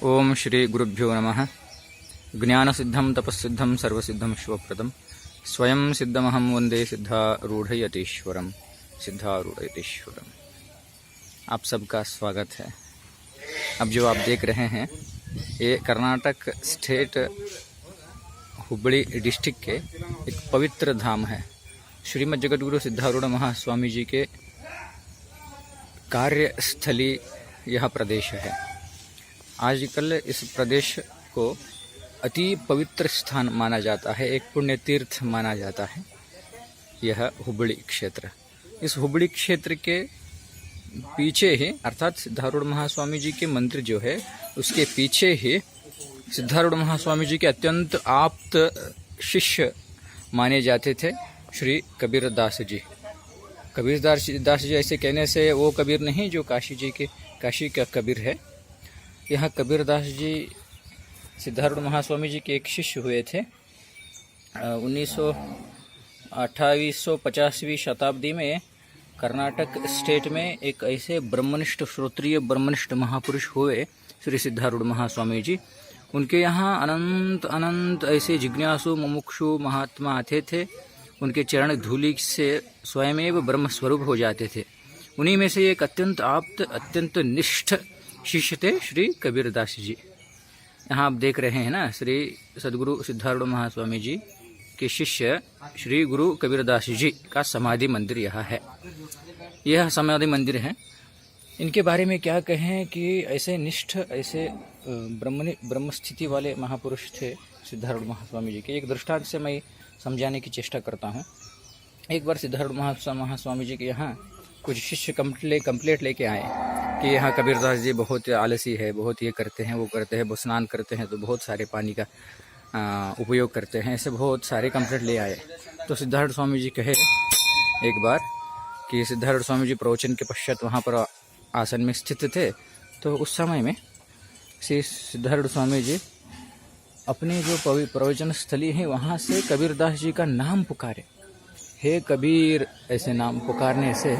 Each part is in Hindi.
ओम श्री गुरुभ्यो नमः। ज्ञानसिद्धं तपस्सिद्धं सर्वसिद्धं शिवप्रदं स्वयं सिद्धमहं वंदे सिद्धारूढ़यतीश्वरम। आप सबका स्वागत है। अब जो आप देख रहे हैं ये कर्नाटक स्टेट हुबली डिस्ट्रिक्ट के एक पवित्र धाम है। श्रीमद् जगद्गुरु सिद्धारूढ़ महास्वामी जी के कार्यस्थली यह प्रदेश है। आजकल इस प्रदेश को अति पवित्र स्थान माना जाता है, एक पुण्य तीर्थ माना जाता है यह हुबली क्षेत्र। इस हुबली क्षेत्र के पीछे ही अर्थात सिद्धारूढ़ महास्वामी जी के मंदिर जो है उसके पीछे ही सिद्धारूढ़ महास्वामी जी के अत्यंत आप्त शिष्य माने जाते थे श्री कबीर दास जी। कबीर दास जी ऐसे कहने से वो कबीर नहीं जो काशी का कबीर है। यह कबीर दास जी सिद्धारूढ़ महास्वामी जी के एक शिष्य हुए थे। 1850वीं शताब्दी में कर्नाटक स्टेट में एक ऐसे ब्रह्मनिष्ठ श्रोत्रिय ब्रह्मनिष्ठ महापुरुष हुए श्री सिद्धारूढ़ महास्वामी जी। उनके यहाँ अनंत ऐसे जिज्ञासु मुमुक्षु महात्मा आते थे। उनके चरण धूलि से स्वयमेव ब्रह्म स्वरूप हो जाते थे। उन्हीं में से एक अत्यंत आप्त अत्यंत निष्ठ शिष्य थे श्री कबीर दास जी। यहाँ आप देख रहे हैं ना, श्री सद्गुरु सिद्धारूढ़ महास्वामी जी के शिष्य श्री गुरु कबीर दास जी का समाधि मंदिर यहाँ है। यह समाधि मंदिर है। इनके बारे में क्या कहें कि ऐसे निष्ठ ऐसे ब्रह्म स्थिति वाले महापुरुष थे सिद्धारूढ़ महास्वामी जी के। एक दृष्टांत से मैं समझाने की चेष्टा करता हूँ। एक बार सिद्धारूढ़ महास्वामी जी के यहाँ कुछ शिष्य कंप्लेंट लेके आए कि यहाँ कबीरदास जी बहुत आलसी है, बहुत ये करते हैं वो करते हैं, वो स्नान करते हैं तो बहुत सारे पानी का उपयोग करते हैं, ऐसे बहुत सारे कंप्लेंट ले आए। तो सिद्धारूढ़ स्वामी जी कहे एक बार कि सिद्धारूढ़ स्वामी जी प्रवचन के पश्चात वहाँ पर आसन में स्थित थे। तो उस समय में श्री सिद्धारूढ़ स्वामी जी अपने जो प्रवचन स्थली है वहाँ से कबीरदास जी का नाम पुकारे, हे कबीर, ऐसे नाम पुकारने से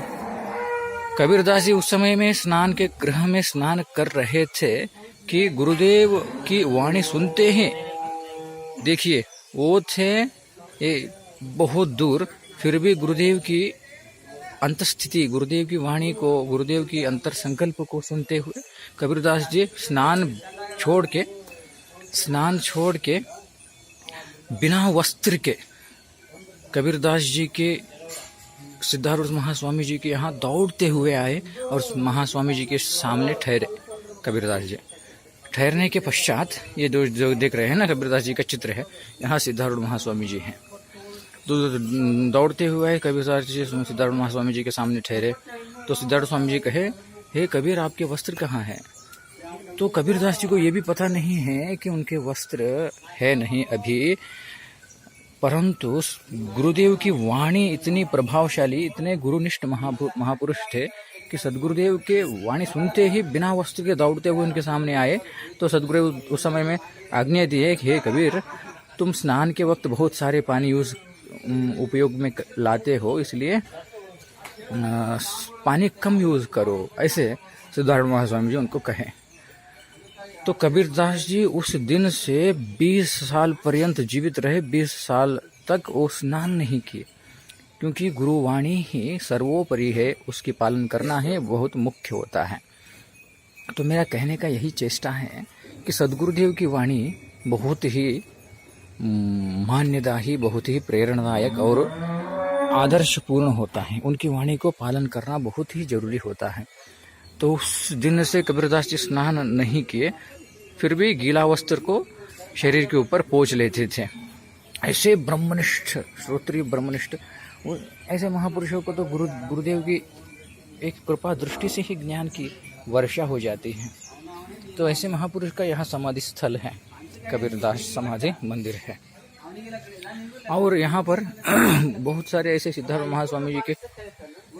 कबीरदास जी उस समय में स्नान के गृह में स्नान कर रहे थे कि गुरुदेव की वाणी सुनते ही, देखिए वो थे ये बहुत दूर, फिर भी गुरुदेव की अंतस्थिति, गुरुदेव की वाणी को, गुरुदेव की अंतर संकल्प को सुनते हुए कबीरदास जी स्नान छोड़ के बिना वस्त्र के कबीरदास जी के सिद्धारूढ़ महास्वामी जी के यहाँ दौड़ते हुए आए और महास्वामी जी के सामने ठहरे। कबीरदास जी ठहरने के पश्चात ये जो देख रहे हैं ना कबीरदास जी का चित्र है, यहाँ सिद्धारूढ़ महास्वामी जी हैं। तो दौड़ते हुए आए कबीरदास जी सिद्धारूढ़ महास्वामी जी के सामने ठहरे। तो सिद्धारूढ़ स्वामी जी कहे, हे कबीर, आपके वस्त्र कहाँ हैं? तो कबीरदास जी को ये भी पता नहीं है कि उनके वस्त्र है नहीं अभी, परंतु गुरुदेव की वाणी इतनी प्रभावशाली, इतने गुरुनिष्ठ महापुरुष थे कि सदगुरुदेव के वाणी सुनते ही बिना वस्त्र के दौड़ते हुए उनके सामने आए। तो सदगुरुदेव उस समय में आज्ञा दिए कि हे कबीर, तुम स्नान के वक्त बहुत सारे पानी उपयोग में लाते हो, इसलिए पानी कम यूज करो, ऐसे सिद्धारूढ़ महास्वामी जी उनको कहें। तो कबीरदास जी उस दिन से 20 साल पर्यंत जीवित रहे। 20 साल तक वो स्नान नहीं किए, क्योंकि गुरुवाणी ही सर्वोपरि है, उसकी पालन करना है बहुत मुख्य होता है। तो मेरा कहने का यही चेष्टा है कि सदगुरुदेव की वाणी बहुत ही मान्यदायी, बहुत ही प्रेरणादायक और आदर्शपूर्ण होता है। उनकी वाणी को पालन करना बहुत ही जरूरी होता है। तो उस दिन से कबीरदास जी स्नान नहीं किए, फिर भी गीला वस्त्र को शरीर के ऊपर पोंछ लेते थे। ऐसे ब्रह्मनिष्ठ श्रोत्रिय ब्रह्मनिष्ठ ऐसे महापुरुषों को तो गुरुदेव की एक कृपा दृष्टि से ही ज्ञान की वर्षा हो जाती है। तो ऐसे महापुरुष का यहाँ समाधि स्थल है, कबीरदास समाधि मंदिर है। और यहाँ पर बहुत सारे ऐसे सिद्धारूढ़ महास्वामी जी के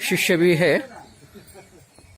शिष्य भी है